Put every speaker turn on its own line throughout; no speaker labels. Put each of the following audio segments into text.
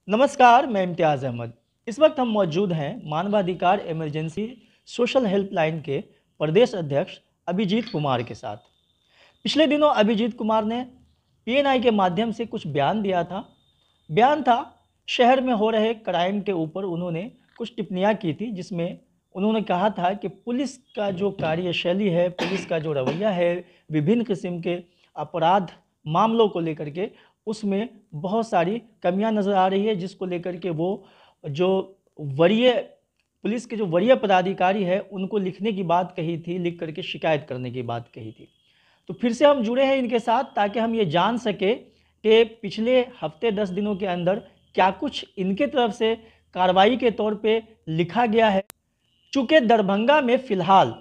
नमस्कार, मैं इम्तियाज़ अहमद। इस वक्त हम मौजूद हैं मानवाधिकार इमरजेंसी सोशल हेल्पलाइन के प्रदेश अध्यक्ष अभिजीत कुमार के साथ। पिछले दिनों अभिजीत कुमार ने पीएनआई के माध्यम से कुछ बयान दिया था। बयान था शहर में हो रहे क्राइम के ऊपर उन्होंने कुछ टिप्पणियां की थी, जिसमें उन्होंने कहा था कि पुलिस का जो कार्यशैली है, पुलिस का जो रवैया है, विभिन्न किस्म के अपराध मामलों को लेकर के उसमें बहुत सारी कमियां नज़र आ रही है, जिसको लेकर के वो जो वरीय पुलिस के जो वरीय पदाधिकारी है उनको लिखने की बात कही थी, लिख करके शिकायत करने की बात कही थी। तो फिर से हम जुड़े हैं इनके साथ ताकि हम ये जान सके कि पिछले हफ्ते 10 दिनों के अंदर क्या कुछ इनके तरफ से कार्रवाई के तौर पे लिखा गया है। चूँकि दरभंगा में फिलहाल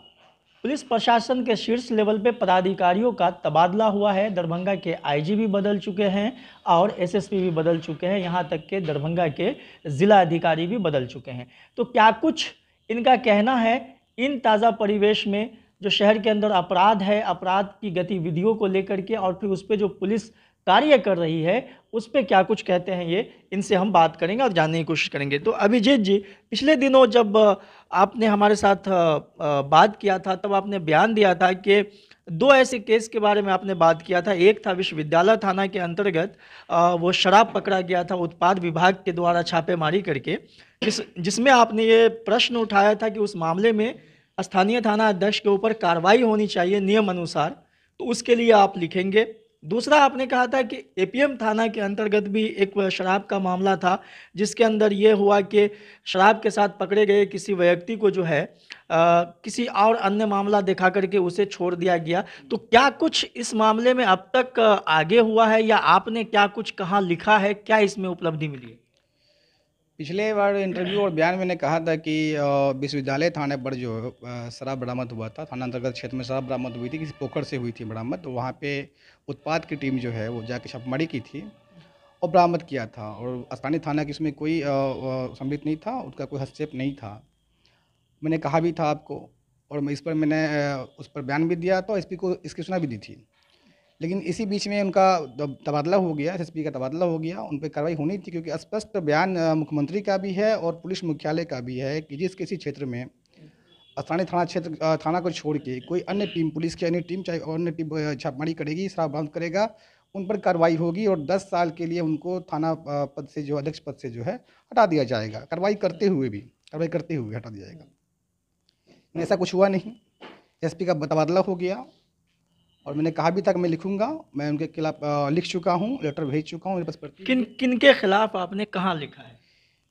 पुलिस प्रशासन के शीर्ष लेवल पे पदाधिकारियों का तबादला हुआ है। दरभंगा के आईजी भी बदल चुके हैं और एसएसपी भी बदल चुके हैं, यहाँ तक के दरभंगा के जिला अधिकारी भी बदल चुके हैं। तो क्या कुछ इनका कहना है इन ताज़ा परिवेश में जो शहर के अंदर अपराध है, अपराध की गतिविधियों को लेकर के, और फिर उस पर जो पुलिस कार्य कर रही है उस पर क्या कुछ कहते हैं, ये इनसे हम बात करेंगे और जानने की कोशिश करेंगे। तो अभिजीत जी, पिछले दिनों जब आपने हमारे साथ बात किया था तब आपने बयान दिया था कि दो ऐसे केस के बारे में आपने बात किया था। एक था विश्वविद्यालय थाना के अंतर्गत वो शराब पकड़ा गया था उत्पाद विभाग के द्वारा छापेमारी करके, जिसमें आपने ये प्रश्न उठाया था कि उस मामले में स्थानीय थाना अध्यक्ष के ऊपर कार्रवाई होनी चाहिए नियम अनुसार, तो उसके लिए आप लिखेंगे। दूसरा आपने कहा था कि एपीएम थाना के अंतर्गत भी एक शराब का मामला था, जिसके अंदर ये हुआ कि शराब के साथ पकड़े गए किसी व्यक्ति को जो है किसी और अन्य मामला दिखा करके उसे छोड़ दिया गया। तो क्या कुछ इस मामले में अब तक आगे हुआ है, या आपने क्या कुछ कहाँ लिखा है, क्या इसमें उपलब्धि मिली है?
पिछले बार इंटरव्यू और बयान मैंने कहा था कि विश्वविद्यालय थाने पर जो शराब बरामद हुआ था, थाना अंतर्गत क्षेत्र में शराब बरामद हुई थी, किसी पोखर से हुई थी बरामद। तो वहाँ पे उत्पाद की टीम जो है वो जाके छापेमारी की थी और बरामद किया था, और स्थानीय थाना की इसमें कोई सम्मिलित नहीं था, उसका कोई हस्तक्षेप नहीं था। मैंने कहा भी था आपको, और मैं इस पर मैंने उस पर बयान भी दिया था, एसपी को इसकी सूचना भी दी थी। लेकिन इसी बीच में उनका तबादला हो गया, एसएसपी का तबादला हो गया। उन पर कार्रवाई होनी थी, क्योंकि स्पष्ट बयान मुख्यमंत्री का भी है और पुलिस मुख्यालय का भी है कि जिस किसी क्षेत्र में स्थानीय थाना क्षेत्र थाना को छोड़ के कोई अन्य टीम, पुलिस की अन्य टीम, चाहे अन्य टीम छापेमारी करेगी, शराब बरामद करेगा, उन पर कार्रवाई होगी और 10 साल के लिए उनको थाना पद से, जो अध्यक्ष पद से जो है, हटा दिया जाएगा। कार्रवाई करते हुए हटा दिया जाएगा। लेकिन ऐसा कुछ हुआ नहीं, एसपी का तबादला हो गया। और मैंने कहा भी था कि मैं लिखूंगा, मैं उनके खिलाफ लिख चुका हूँ, लेटर भेज चुका हूँ, मेरे पास प्रति
किन किन के खिलाफ आपने कहाँ लिखा है?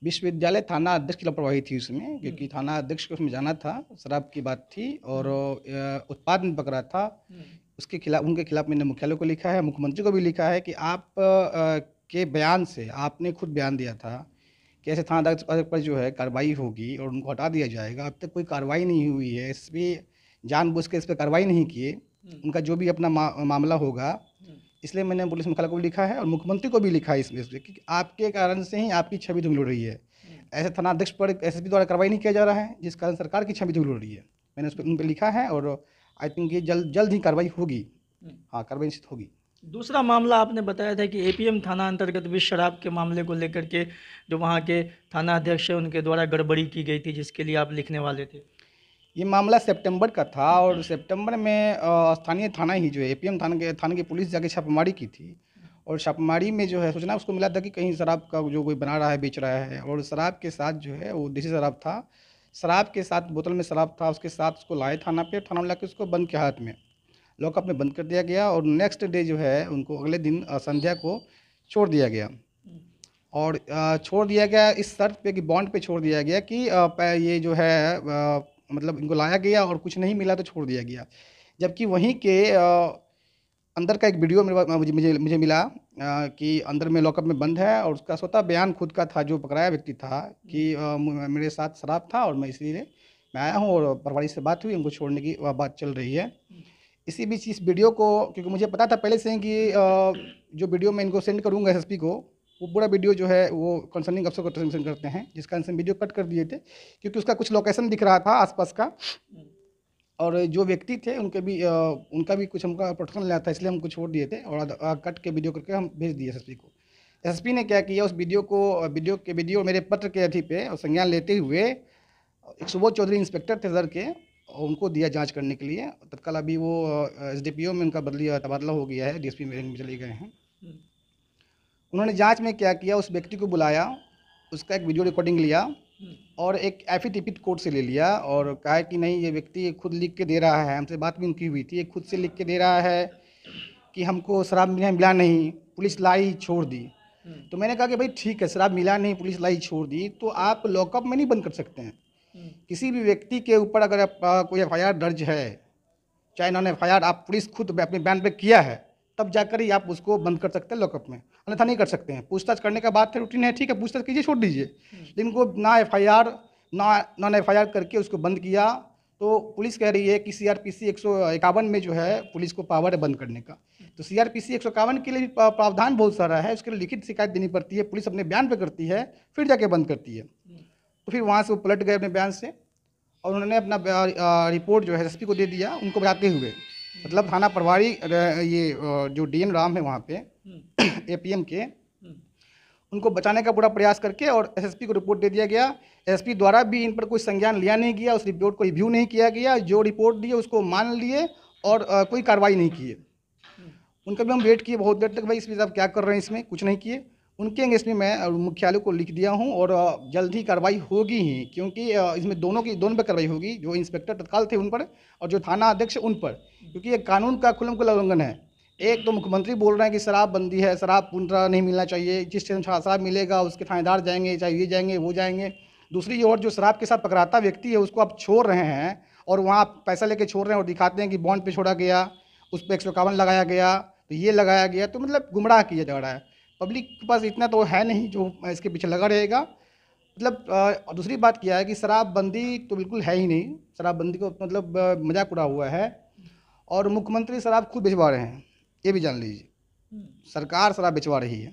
विश्वविद्यालय थाना अध्यक्ष की लापरवाही थी उसमें, क्योंकि थाना अध्यक्ष को उसमें जाना था, शराब की बात थी और उत्पाद में पकड़ा था। उसके खिलाफ, उनके खिलाफ मैंने मुख्यालय को लिखा है, मुख्यमंत्री को भी लिखा है कि आप के बयान से, आपने खुद बयान दिया था कि ऐसे थाना अध्यक्ष पर जो है कार्रवाई होगी और उनको हटा दिया जाएगा। अब तक कोई कार्रवाई नहीं हुई है, इस पर जानबूझ के इस पर कार्रवाई नहीं किए। उनका जो भी अपना मामला होगा, इसलिए मैंने पुलिस मुख्यालय को भी लिखा है और मुख्यमंत्री को भी लिखा है इसमें, क्योंकि आपके कारण से ही आपकी छवि धूमिल रही है। ऐसे थाना अध्यक्ष पर एसएसपी द्वारा कार्रवाई नहीं किया जा रहा है, जिस कारण सरकार की छवि धूमिल रही है। मैंने उस पर उन पर लिखा है और आई थिंक ये जल्द ही कार्रवाई होगी। हाँ, कार्रवाई निश्चित होगी।
दूसरा मामला आपने बताया था कि एपीएम थाना अंतर्गत भी शराब के मामले को लेकर के जो वहाँ के थाना अध्यक्ष है उनके द्वारा गड़बड़ी की गई थी, जिसके लिए आप लिखने वाले थे।
ये मामला सितंबर का था और सितंबर में स्थानीय थाना ही जो है, एपीएम थाने की पुलिस जाके छापेमारी की थी। और छापेमारी में जो है सूचना उसको मिला था कि कहीं शराब का जो कोई बना रहा है, बेच रहा है, और शराब के साथ जो है वो देसी शराब था, शराब के साथ बोतल में शराब था, उसके साथ उसको लाए थाना पे, थाना में लाके उसको बंद के हालत में लॉकअप में बंद कर दिया गया। और नेक्स्ट डे जो है उनको अगले दिन संध्या को छोड़ दिया गया। और छोड़ दिया गया इस शर्त पे कि बॉन्ड पे छोड़ दिया गया कि ये जो है मतलब इनको लाया गया और कुछ नहीं मिला तो छोड़ दिया गया। जबकि वहीं के अंदर का एक वीडियो मुझे मिला कि अंदर में लॉकअप में बंद है, और उसका स्वतः बयान खुद का था, जो पकड़ाया व्यक्ति था, कि मेरे साथ शराब था और मैं इसलिए मैं आया हूँ, और पटवारी से बात हुई, उनको छोड़ने की बात चल रही है। इसी बीच इस वीडियो को, क्योंकि मुझे पता था पहले से ही कि जो वीडियो मैं इनको सेंड करूँगा एसएसपी को, वो पूरा वीडियो जो है वो कंसर्निंग अफसर को सेंड करते हैं, जिस कारण से वीडियो कट कर दिए थे, क्योंकि उसका कुछ लोकेशन दिख रहा था आसपास का, और जो व्यक्ति थे उनका भी कुछ हमका प्रोटेक्शन लेना था, इसलिए हमको छोड़ दिए थे और कट के वीडियो करके हम भेज दिए एसएसपी को। एसएसपी ने क्या किया, उस वीडियो और मेरे पत्र के अधि पे और संज्ञान लेते हुए एक सुबोध चौधरी इंस्पेक्टर थे सदर के, और उनको दिया जांच करने के लिए। तत्काल अभी वो एसडीपीओ में उनका तबादला हो गया है, डीएसपी में चले गए हैं। उन्होंने जांच में क्या किया, उस व्यक्ति को बुलाया, उसका एक वीडियो रिकॉर्डिंग लिया और एक एफिडेविट कोर्ट से ले लिया और कहा कि नहीं, ये व्यक्ति खुद लिख के दे रहा है, हमसे बात भी उनकी हुई थी, ये खुद से लिख के दे रहा है कि हमको शराब मिला नहीं, पुलिस लाई छोड़ दी। तो मैंने कहा कि भाई ठीक है, शराब मिला नहीं, पुलिस लाई छोड़ दी, तो आप लॉकअप में नहीं बंद कर सकते हैं। किसी भी व्यक्ति के ऊपर अगर कोई एफआईआर दर्ज है, चाहे नॉन एफआईआर आप पुलिस खुद अपने बयान पे किया है, तब जाकर ही आप उसको बंद कर सकते हैं लॉकअप में, अन्यथा नहीं कर सकते हैं। पूछताछ करने का बात है, रूटीन है, ठीक है, पूछताछ कीजिए, छोड़ दीजिए। लेकिन को ना एफआईआर ना नॉन एफआईआर करके उसको बंद किया, तो पुलिस कह रही है कि सीआरपीसी 151 में जो है पुलिस को पावर है बंद करने का। तो सीआरपीसी 151 के लिए भी प्रावधान बहुत सारा है, उसके लिए लिखित शिकायत देनी पड़ती है, पुलिस अपने बयान पे करती है, फिर जाके बंद करती है। तो फिर वहाँ से वो पलट गए अपने बयान से और उन्होंने अपना रिपोर्ट जो है एसपी को दे दिया, उनको बताते हुए। मतलब थाना प्रभारी ये जो डीएन राम है वहाँ पे एपीएम के, उनको बचाने का पूरा प्रयास करके और एसएसपी को रिपोर्ट दे दिया गया। एसपी द्वारा भी इन पर कोई संज्ञान लिया नहीं गया, उस रिपोर्ट को रिव्यू नहीं किया गया, जो रिपोर्ट दी उसको मान लिए और कोई कार्रवाई नहीं किए। उनका भी हम वेट किए बहुत देर तक, भाई इसमें आप क्या कर रहे हैं, इसमें कुछ नहीं किए। उनके अगेंस्ट में मैं मुख्यालय को लिख दिया हूं और जल्द ही कार्रवाई होगी ही, क्योंकि इसमें दोनों पर कार्रवाई होगी, जो इंस्पेक्टर तत्काल थे उन पर और जो थाना अध्यक्ष उन पर, क्योंकि ये कानून का खुल्लम-खुल्ला उल्लंघन है। एक तो मुख्यमंत्री बोल रहे हैं कि शराबबंदी है, शराब पूर्णतः नहीं मिलना चाहिए, जिस स्टेशन शराब मिलेगा उसके थानेदार जाएंगे, चाहे ये जाएंगे वो जाएंगे। दूसरी ओर जो शराब के साथ पकड़ाता व्यक्ति है उसको आप छोड़ रहे हैं और वहाँ पैसा लेके छोड़ रहे हैं और दिखाते हैं कि बॉन्ड पे छोड़ा गया, उस पर 151 लगाया गया, तो ये लगाया गया, तो मतलब गुमराह किया जा रहा है। पब्लिक के पास इतना तो है नहीं जो इसके पीछे लगा रहेगा। मतलब दूसरी बात क्या है कि शराबबंदी तो बिल्कुल है ही नहीं, शराबबंदी को मतलब मजाक उड़ा हुआ है और मुख्यमंत्री शराब खुद भिजवा रहे हैं, ये भी जान लीजिए। सरकार शराब भिजवा रही है।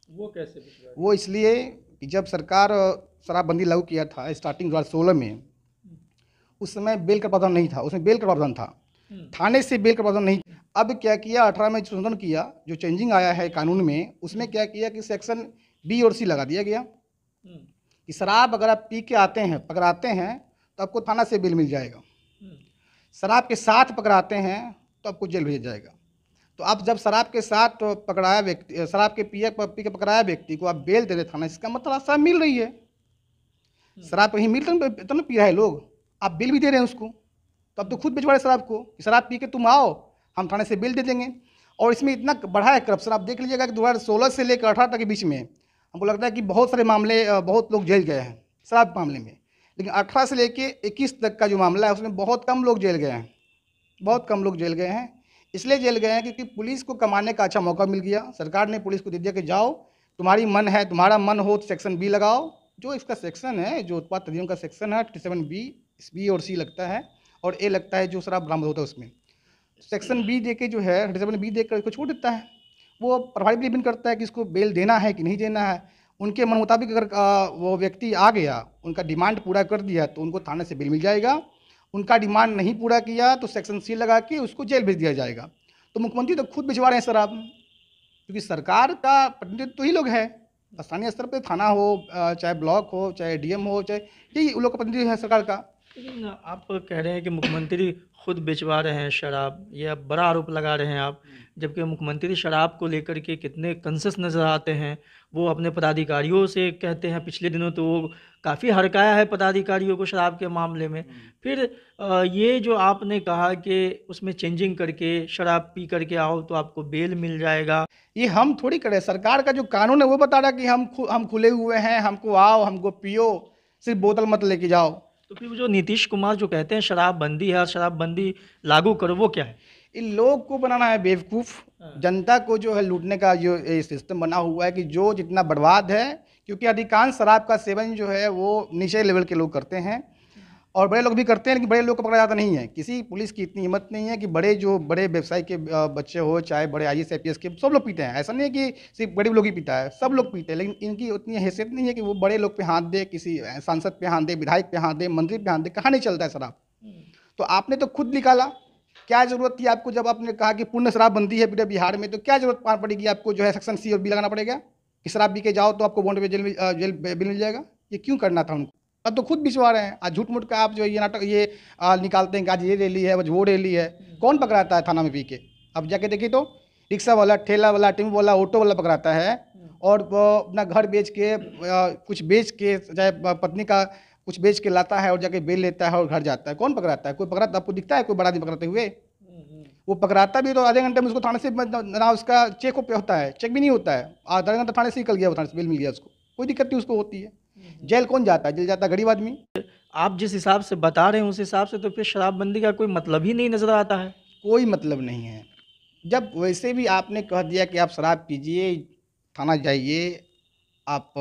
वो कैसे भिजवा रही है?
वो इसलिए कि जब सरकार शराबबंदी लागू किया था स्टार्टिंग 2016 में, उस समय बेल का प्रावधान नहीं था, उसमें बेल का प्रावधान था, थाने से बेल का प्रावधान नहीं। अब क्या किया, 18 में संशोधन किया, जो चेंजिंग आया है कानून में, उसमें क्या किया कि सेक्शन बी और सी लगा दिया गया कि शराब अगर आप पी के आते हैं, पकड़ाते हैं, तो आपको थाना से बेल मिल जाएगा। शराब के साथ पकड़ाते हैं तो आपको जेल भेजा जाएगा। तो आप जब शराब के साथ पकड़ाया व्यक्ति, शराब के पी के पकड़ाया व्यक्ति को आप बेल दे रहे थाना, इसका मतलब शराब मिल रही है। शराब कहीं मिल तो नहीं पी रहे लोग, आप बिल भी दे रहे हैं उसको, तो अब तो खुद भिजवा रहे शराब को, शराब पी के तुम आओ, हम थाने से बिल दे देंगे। और इसमें इतना बढ़ा है करप्शन, आप देख लीजिएगा कि 2016 से लेकर 18 तक के बीच में हमको लगता है कि बहुत सारे मामले, बहुत लोग जेल गए हैं शराब मामले में। लेकिन 18 से लेके 21 तक का जो मामला है उसमें बहुत कम लोग जेल गए हैं, बहुत कम लोग जेल गए हैं। इसलिए जेल गए हैं क्योंकि पुलिस को कमाने का अच्छा मौका मिल गया। सरकार ने पुलिस को दे दिया कि जाओ, तुम्हारी मन है, तुम्हारा मन हो तो सेक्शन बी लगाओ, जो इसका सेक्शन है, जो उत्पाद अधिनियम का सेक्शन है 37B, बी और सी लगता है और ए लगता है जो शराब बरामद होता है उसमें। सेक्शन बी दे के जो है 37B दे कर इसको छोड़ देता है। वो प्रभारी भी डिपेंड करता है कि इसको बेल देना है कि नहीं देना है। उनके मन मुताबिक अगर वो व्यक्ति आ गया, उनका डिमांड पूरा कर दिया, तो उनको थाने से बेल मिल जाएगा। उनका डिमांड नहीं पूरा किया तो सेक्शन सी लगा के उसको जेल भेज दिया जाएगा। तो मुख्यमंत्री तो खुद भिजवा रहे हैं शराब, क्योंकि सरकार का प्रतिनिधित्व तो ही लोग है। स्थानीय स्तर पे थाना हो, चाहे ब्लॉक हो, चाहे डीएम हो, चाहे यही उन लोग का प्रतिनिधित्व है सरकार का।
लेकिन आप कह रहे हैं कि मुख्यमंत्री खुद बेचवा रहे हैं शराब, ये अब बड़ा आरोप लगा रहे हैं आप, जबकि मुख्यमंत्री शराब को लेकर के कितने कंसस नज़र आते हैं। वो अपने पदाधिकारियों से कहते हैं, पिछले दिनों तो वो काफ़ी हड़काया है पदाधिकारियों को शराब के मामले में। फिर ये जो आपने कहा कि उसमें चेंजिंग करके शराब पी करके आओ तो आपको बेल मिल जाएगा,
ये हम थोड़ी करें। सरकार का जो कानून है वो बता रहा कि हम खुले हुए हैं, हमको आओ, हमको पियो, सिर्फ बोतल मत लेके जाओ।
तो फिर वो जो नीतीश कुमार जो कहते हैं शराबबंदी है और शराबबंदी लागू करो, वो क्या है?
इन लोग को बनाना है बेवकूफ़, जनता को जो है लूटने का जो सिस्टम बना हुआ है कि जो जितना बर्बाद है, क्योंकि अधिकांश शराब का सेवन जो है वो निचले लेवल के लोग करते हैं और बड़े लोग भी करते हैं, लेकिन बड़े लोग को पकड़ा जाता नहीं है। किसी पुलिस की इतनी हिम्मत नहीं है कि बड़े व्यवसाय के बच्चे हो, चाहे बड़े IAS IPS के, सब लोग पीते हैं। ऐसा नहीं है कि सिर्फ बड़े लोग ही पीता है, सब लोग पीते हैं, लेकिन इनकी उतनी हैसियत नहीं है कि वो बड़े लोग पे हाथ दे, किसी सांसद पे हाथ दे, विधायक पे हाथ दे, मंत्री पे हाथ दे। कहाँ नहीं चलता है शराब। तो आपने तो खुद निकाला, क्या जरूरत थी आपको? जब आपने कहा कि पूर्ण शराबबंदी है पूरे बिहार में, तो क्या जरूरत पड़ेगी आपको जो है सेक्शन सी और बी लगाना पड़ेगा? कि शराब पी के जाओ तो आपको बॉन्ड पे जेल बेल मिल जाएगा? ये क्यों करना था उनको? अब तो खुद बिचवा रहे हैं। आज झूठ-मूठ का आप जो ये नाटक ये निकालते हैं कि आज ये रैली है, आज वो रैली है। कौन पकड़ाता है थाना में पी के? अब जाके देखिए तो रिक्शा वाला, ठेला वाला, टेम्पो वाला, ऑटो वाला पकड़ाता है और वो अपना घर बेच के कुछ बेच के चाहे पत्नी का कुछ बेच के लाता है और जाके बेल लेता है और घर जाता है। कौन पकड़ाता है? कोई पकड़ाता आपको दिखता है कोई बड़ा आदमी पकड़ाते हुए? वो पकड़ाता भी तो आधे घंटे में उसको थाने से ना उसका चेक पे होता है, चेक भी नहीं होता है। आधा घंटा थाने से निकल गया, वो थाने से बेल मिल गया उसको, कोई दिक्कत नहीं उसको होती है। जेल कौन जाता है? जेल जाता है गरीब आदमी।
आप जिस हिसाब से बता रहे हैं उस हिसाब से तो फिर शराबबंदी का कोई मतलब ही नहीं नज़र आता है।
कोई मतलब नहीं है। जब वैसे भी आपने कह दिया कि आप शराब पीजिए, थाना जाइए, आप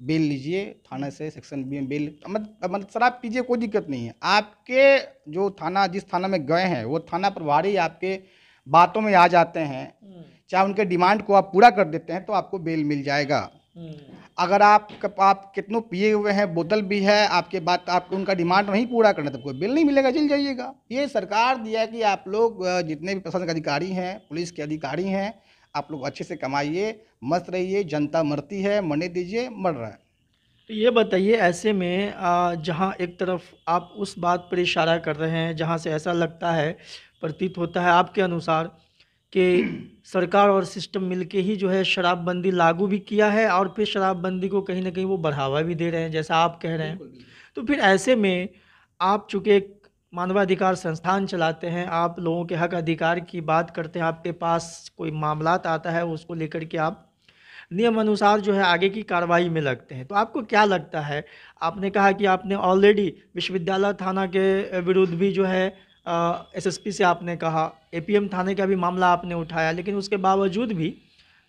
बेल लीजिए थाने से, सेक्शन बी में बेल मतलब शराब पीजिए, कोई दिक्कत नहीं है। आपके जो थाना जिस थाना में गए हैं वो थाना प्रभारी आपके बातों में आ जाते हैं, चाहे उनके डिमांड को आप पूरा कर देते हैं तो आपको बेल मिल जाएगा। अगर आप कितनों पिए हुए हैं, बोतल भी है, आपके बात आपको उनका डिमांड नहीं पूरा करना तो कोई बिल नहीं मिलेगा, जेल जाइएगा। ये सरकार दिया कि आप लोग जितने भी प्रशासन के अधिकारी हैं, पुलिस के अधिकारी हैं, आप लोग अच्छे से कमाइए, मस्त रहिए, जनता मरती है, मरने दीजिए, मर रहा है।
तो ये बताइए ऐसे में जहाँ एक तरफ आप उस बात पर इशारा कर रहे हैं जहाँ से ऐसा लगता है, प्रतीत होता है आपके अनुसार कि सरकार और सिस्टम मिलके ही जो है शराबबंदी लागू भी किया है और फिर शराबबंदी को कहीं ना कहीं वो बढ़ावा भी दे रहे हैं जैसा आप कह रहे हैं। तो फिर ऐसे में आप चूँकि एक मानवाधिकार संस्थान चलाते हैं, आप लोगों के हक अधिकार की बात करते हैं, आपके पास कोई मामलात आता है उसको लेकर के आप नियम अनुसार जो है आगे की कार्रवाई में लगते हैं, तो आपको क्या लगता है? आपने कहा कि आपने ऑलरेडी विश्वविद्यालय थाना के विरुद्ध भी जो है एसएसपी से आपने कहा, एपीएम थाने का भी मामला आपने उठाया, लेकिन उसके बावजूद भी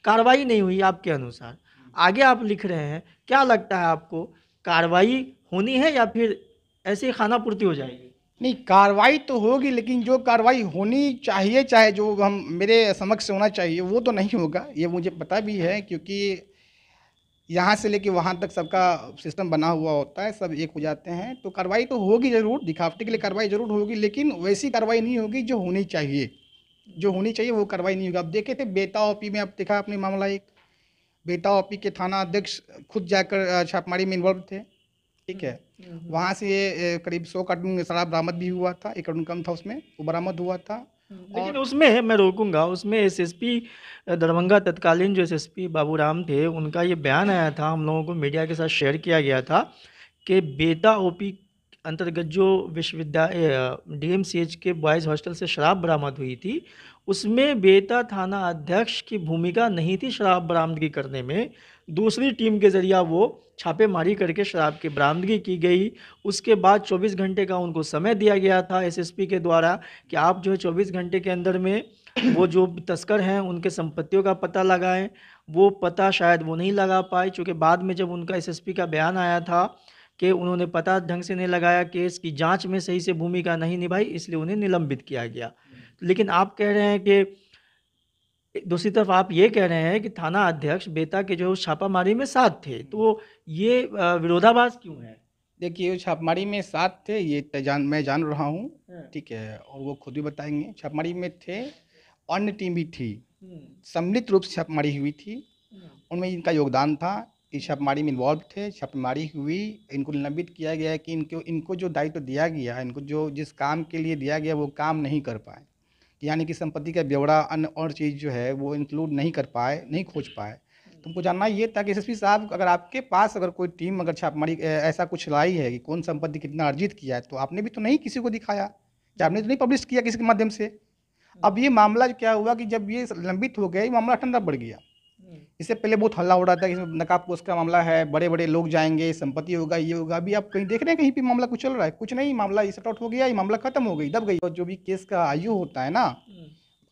कार्रवाई नहीं हुई आपके अनुसार। आगे आप लिख रहे हैं, क्या लगता है आपको, कार्रवाई होनी है या फिर ऐसे ही खानापूर्ति हो जाएगी?
नहीं, कार्रवाई तो होगी, लेकिन जो कार्रवाई होनी चाहिए, चाहे जो हम मेरे समक्ष होना चाहिए, वो तो नहीं होगा। ये मुझे पता भी है, क्योंकि यहाँ से लेके वहाँ तक सबका सिस्टम बना हुआ होता है, सब एक हो जाते हैं। तो कार्रवाई तो होगी ज़रूर, दिखावटी के लिए कार्रवाई ज़रूर होगी, लेकिन वैसी कार्रवाई नहीं होगी जो होनी चाहिए। जो होनी चाहिए वो कार्रवाई नहीं होगी। अब देखे थे बेता ओपी में, अब देखा आपने मामला, एक बेता ओपी के थाना अध्यक्ष खुद जाकर छापेमारी में इन्वॉल्व थे, ठीक है। वहाँ से करीब 100 कार्टून शराब बरामद भी हुआ था, 1 कार्टून कम था उसमें, वो बरामद हुआ था।
लेकिन उसमें मैं रोकूंगा, उसमें एसएसपी दरभंगा तत्कालीन जो एसएसपी बाबूराम थे उनका ये बयान आया था, हम लोगों को मीडिया के साथ शेयर किया गया था कि बेता ओपी अंतर्गत जो विश्वविद्यालय डीएमसीएच के बॉयज़ हॉस्टल से शराब बरामद हुई थी, उसमें बेता थाना अध्यक्ष की भूमिका नहीं थी शराब बरामदगी करने में। दूसरी टीम के ज़रिया वो छापेमारी करके शराब की बरामदगी की गई। उसके बाद 24 घंटे का उनको समय दिया गया था एसएसपी के द्वारा कि आप जो है 24 घंटे के अंदर में वो जो तस्कर हैं उनके संपत्तियों का पता लगाएं। वो पता शायद वो नहीं लगा पाए, चूँकि बाद में जब उनका एसएसपी का बयान आया था कि उन्होंने पता ढंग से नहीं लगाया, केस की जांच में सही से भूमिका नहीं निभाई, इसलिए उन्हें निलंबित किया गया। लेकिन आप कह रहे हैं कि दूसरी तरफ आप ये कह रहे हैं कि थाना अध्यक्ष बेता के जो छापामारी में साथ थे, तो ये विरोधाभास क्यों है?
देखिए, वो छापेमारी में साथ थे, ये मैं जान रहा हूँ, ठीक है, और वो खुद भी बताएंगे। छापेमारी में थे, अन्य टीम भी थी, सम्मिलित रूप से छापेमारी हुई थी, उनमें इनका योगदान था, इस छापेमारी में इन्वॉल्व थे। छापेमारी हुई, इनको निलंबित किया गया कि इनको जो दायित्व दिया गया, इनको जो जिस काम के लिए दिया गया वो काम नहीं कर पाए, यानी कि संपत्ति का ब्यौरा अन्य और चीज़ जो है वो इंक्लूड नहीं कर पाए, नहीं खोज पाए। तुमको जानना ये था कि एसएसपी साहब, अगर आपके पास अगर कोई टीम अगर छापेमारी ऐसा कुछ लाई है कि कौन संपत्ति कितना अर्जित किया है, तो आपने भी तो नहीं किसी को दिखाया, या आपने तो नहीं पब्लिश किया किसी के माध्यम से। अब ये मामला क्या हुआ कि जब ये लंबित हो गया, ये मामला ठंडा पड़ गया। इससे पहले बहुत हल्ला हो रहा था कि इसमें नकाबपोश का मामला है, बड़े बड़े लोग जाएंगे, संपत्ति होगा, ये होगा। अभी आप कहीं देख रहे हैं कहीं पे मामला कुछ चल रहा है? कुछ नहीं, मामला सॉर्ट आउट हो गया, ये मामला खत्म हो गई, दब गई। और जो भी केस का आयु होता है ना,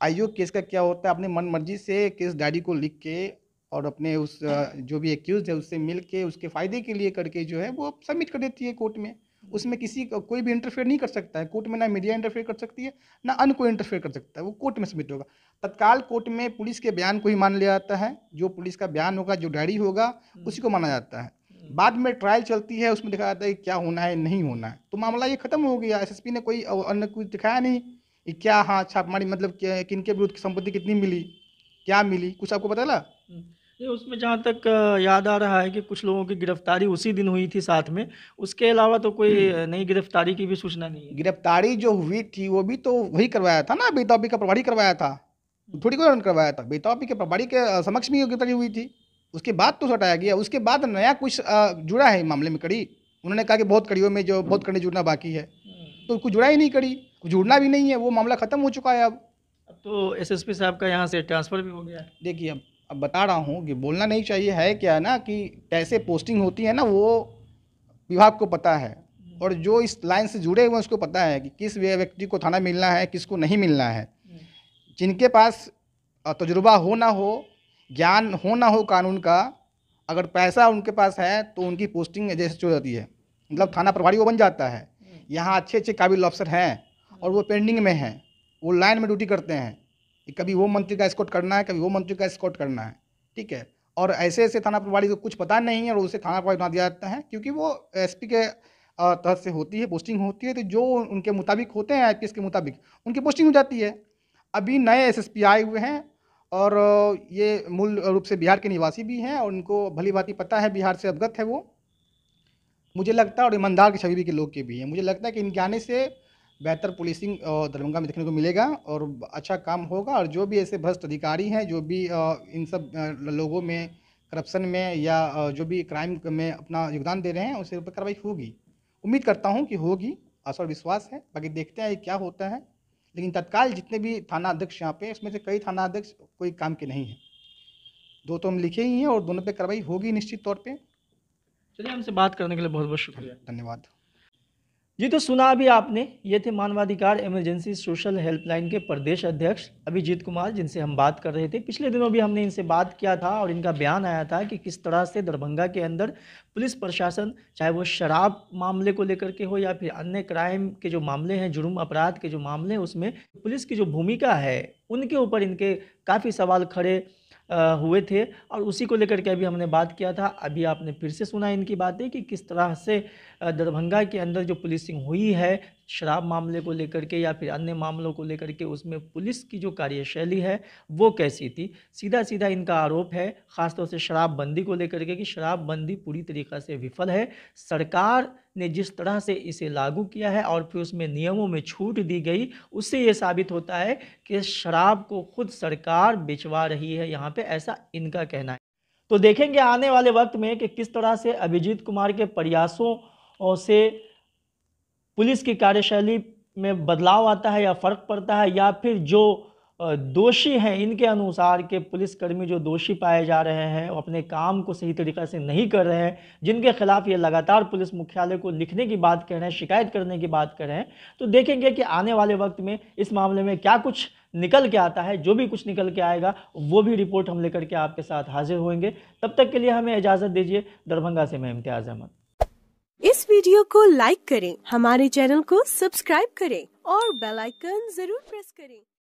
आयु केस का क्या होता है, अपने मन मर्जी से केस डायरी को लिख के और अपने उस जो भी एक्यूज है उससे मिल के उसके फ़ायदे के लिए करके जो है वो सबमिट कर देती है कोर्ट में। उसमें किसी का कोई भी इंटरफेयर नहीं कर सकता है कोर्ट में, ना मीडिया इंटरफेयर कर सकती है, ना अन्य कोई इंटरफेयर कर सकता है। वो कोर्ट में सबमिट होगा। तत्काल कोर्ट में पुलिस के बयान को ही मान लिया जाता है, जो पुलिस का बयान होगा, जो डायरी होगा, उसी को माना जाता है। बाद में ट्रायल चलती है, उसमें दिखाया जाता है कि क्या होना है, नहीं होना है। तो मामला ये खत्म हो गया। एसएसपी ने कोई अन्य कुछ दिखाया नहीं कि क्या, हाँ, छापेमारी मतलब किनके विरुद्ध संपत्ति कितनी मिली, क्या मिली, कुछ आपको पता चला?
ये उसमें जहाँ तक याद आ रहा है कि कुछ लोगों की गिरफ्तारी उसी दिन हुई थी साथ में, उसके अलावा तो कोई नई गिरफ्तारी की भी सूचना नहीं है।
गिरफ्तारी जो हुई थी वो भी तो वही करवाया था ना, बेतौबी का प्रभारी करवाया था, थोड़ी कोई और करवाया था। बेतौबी के प्रभारी के समक्ष में गिरफ्तारी हुई थी, उसके बाद तो हटाया गया। उसके बाद नया कुछ जुड़ा है मामले में कड़ी। उन्होंने कहा कि बहुत कड़ियों में जो बहुत कड़ी जुड़ना बाकी है, तो कुछ जुड़ा ही नहीं कड़ी, कुछ जुड़ना भी नहीं है, वो मामला खत्म हो चुका है अब।
अब तो एसएसपी साहब का यहाँ से ट्रांसफ़र भी हो गया है।
देखिए अब बता रहा हूँ कि बोलना नहीं चाहिए, है क्या ना कि कैसे पोस्टिंग होती है ना, वो विभाग को पता है, और जो इस लाइन से जुड़े हुए हैं उसको पता है कि किस व्यक्ति को थाना मिलना है, किसको नहीं मिलना है। जिनके पास तजुर्बा हो ना हो, ज्ञान हो ना हो कानून का, अगर पैसा उनके पास है तो उनकी पोस्टिंग जैसे हो जाती है, मतलब थाना प्रभारी वो बन जाता है। यहाँ अच्छे अच्छे काबिल अफसर हैं और वो पेंडिंग में हैं, वो लाइन में ड्यूटी करते हैं कि कभी वो मंत्री का एस्कॉर्ट करना है, कभी वो मंत्री का एस्कॉर्ट करना है, ठीक है। और ऐसे ऐसे थाना प्रभारी को कुछ पता नहीं है और उसे थाना प्रभारी बना दिया जाता है, क्योंकि वो एसपी के तहत से होती है, पोस्टिंग होती है, तो जो उनके मुताबिक होते हैं आईपीएस के मुताबिक उनकी पोस्टिंग हो जाती है। अभी नए एसएसपी आए हुए हैं और ये मूल रूप से बिहार के निवासी भी हैं और उनको भली भांति पता है, बिहार से अवगत है वो, मुझे लगता है, और ईमानदार की छवि भी के लोग के भी हैं। मुझे लगता है कि इनके आने से बेहतर पुलिसिंग दरभंगा में देखने को मिलेगा और अच्छा काम होगा। और जो भी ऐसे भ्रष्ट अधिकारी हैं, जो भी इन सब लोगों में करप्शन में या जो भी क्राइम में अपना योगदान दे रहे हैं, उसके ऊपर कार्रवाई होगी। उम्मीद करता हूँ कि होगी, आशा और विश्वास है। बाकी देखते हैं क्या होता है। लेकिन तत्काल जितने भी थाना अध्यक्ष यहाँ पे, इसमें से कई थाना अध्यक्ष कोई काम के नहीं हैं, दो तो हम लिखे ही हैं और दोनों पे कार्रवाई होगी निश्चित तौर पे।
चलिए, हमसे बात करने के लिए बहुत बहुत शुक्रिया।
धन्यवाद।
जी, तो सुना अभी आपने, ये थे मानवाधिकार इमरजेंसी सोशल हेल्पलाइन के प्रदेश अध्यक्ष अभिजीत कुमार, जिनसे हम बात कर रहे थे। पिछले दिनों भी हमने इनसे बात किया था और इनका बयान आया था कि किस तरह से दरभंगा के अंदर पुलिस प्रशासन, चाहे वो शराब मामले को लेकर के हो या फिर अन्य क्राइम के जो मामले हैं, जुर्म अपराध के जो मामले हैं, उसमें पुलिस की जो भूमिका है उनके ऊपर इनके काफ़ी सवाल खड़े हुए थे और उसी को लेकर के अभी हमने बात किया था। अभी आपने फिर से सुना इनकी बातें कि किस तरह से दरभंगा के अंदर जो पुलिसिंग हुई है शराब मामले को लेकर के या फिर अन्य मामलों को लेकर के, उसमें पुलिस की जो कार्यशैली है वो कैसी थी। सीधा सीधा इनका आरोप है ख़ासतौर से शराबबंदी को लेकर के कि शराबबंदी पूरी तरीक़ा से विफल है। सरकार ने जिस तरह से इसे लागू किया है और फिर उसमें नियमों में छूट दी गई, उससे ये साबित होता है कि शराब को खुद सरकार बेचवा रही है यहाँ पे, ऐसा इनका कहना है। तो देखेंगे आने वाले वक्त में कि किस तरह से अभिजीत कुमार के प्रयासों से पुलिस की कार्यशैली में बदलाव आता है या फ़र्क पड़ता है, या फिर जो दोषी हैं इनके अनुसार के पुलिसकर्मी जो दोषी पाए जा रहे हैं, अपने काम को सही तरीक़ा से नहीं कर रहे हैं, जिनके खिलाफ़ ये लगातार पुलिस मुख्यालय को लिखने की बात कर रहे हैं, शिकायत करने की बात कर रहे हैं, तो देखेंगे कि आने वाले वक्त में इस मामले में क्या कुछ निकल के आता है। जो भी कुछ निकल के आएगा वो भी रिपोर्ट हम लेकर के आपके साथ हाजिर होंगे। तब तक के लिए हमें इजाज़त दीजिए। दरभंगा से मैं इम्तियाज़ अहमद।
इस वीडियो को लाइक करें, हमारे चैनल को सब्सक्राइब करें और बेल आइकन जरूर प्रेस करें।